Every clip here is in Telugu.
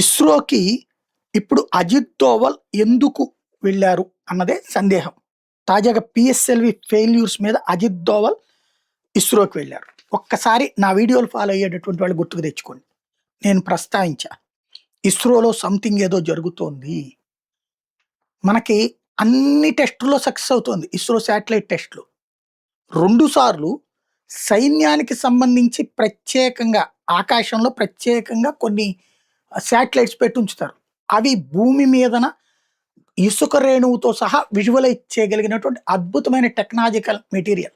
ఇస్రోకి ఇప్పుడు అజిత్ దోవల్ ఎందుకు వెళ్లారు అన్నదే సందేహం. తాజాగా పిఎస్ఎల్వి ఫెయిల్యూర్స్ మీద అజిత్ దోవల్ ఇస్రోకి వెళ్లారు. ఒక్కసారి నా వీడియోలు ఫాలో అయ్యేటటువంటి వాళ్ళు గుర్తుకు తెచ్చుకోండి. నేను ప్రస్తావించా, ఇస్రోలో సంథింగ్ ఏదో జరుగుతోంది. మనకి అన్ని టెస్టుల్లో సక్సెస్ అవుతోంది. ఇస్రో శాటిలైట్ టెస్టులు 2 సార్లు సైన్యానికి సంబంధించి ప్రత్యేకంగా ఆకాశంలో ప్రత్యేకంగా కొన్ని శాటిలైట్స్ పెట్టి ఉంచుతారు. అవి భూమి మీదన ఇసుక రేణువుతో సహా విజువలైజ్ చేయగలిగినటువంటి అద్భుతమైన టెక్నాలజికల్ మెటీరియల్.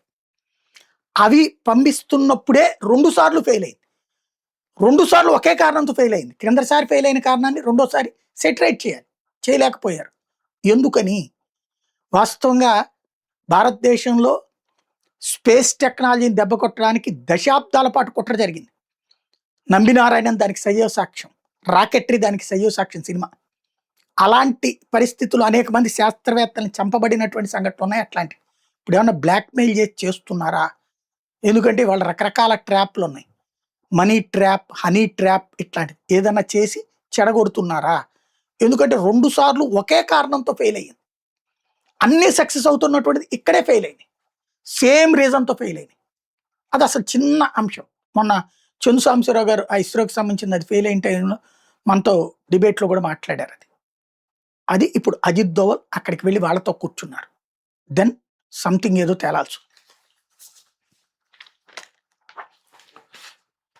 అవి పంపిస్తున్నప్పుడే 2 సార్లు ఫెయిల్ అయింది. 2 సార్లు ఒకే కారణంతో ఫెయిల్ అయింది. క్రిందసారి ఫెయిల్ అయిన కారణాన్ని రెండోసారి సెటిరైట్ చేయాలి, చేయలేకపోయారు. ఎందుకని? వాస్తవంగా భారతదేశంలో స్పేస్ టెక్నాలజీని దెబ్బ కొట్టడానికి దశాబ్దాల పాటు కుట్ర జరిగింది. నంబినారాయణన్ దానికి సజీవ సాక్ష్యం, రాకెట్రీ దానికి సజీవ సాక్ష్యం సినిమా. అలాంటి పరిస్థితులు అనేక మంది శాస్త్రవేత్తలను చంపబడినటువంటి సంఘటనలు ఉన్నాయి. అట్లాంటివి ఇప్పుడు ఏమన్నా బ్లాక్మెయిల్ చేసి చేస్తున్నారా? ఎందుకంటే వాళ్ళ రకరకాల ట్రాప్లు ఉన్నాయి. మనీ ట్రాప్, హనీ ట్రాప్, ఇట్లాంటివి ఏదన్నా చేసి చెడగొడుతున్నారా? ఎందుకంటే 2 సార్లు ఒకే కారణంతో ఫెయిల్ అయ్యింది. అన్నీ సక్సెస్ అవుతున్నటువంటిది ఇక్కడే ఫెయిల్ అయింది. సేమ్ రీజన్తో ఫెయిల్ అయింది. అది అసలు చిన్న అంశం. మొన్న చందు సాంబశివరావు గారు ఆ ఇస్రోకి సంబంధించింది అది ఫెయిల్ అయిన టైంలో మనతో డిబేట్లో కూడా మాట్లాడారు. అది ఇప్పుడు అజిత్ దోవల్ అక్కడికి వెళ్ళి వాళ్ళతో కూర్చున్నారు. దెన్ సంథింగ్ ఏదో తేలాల్సి ఉంది.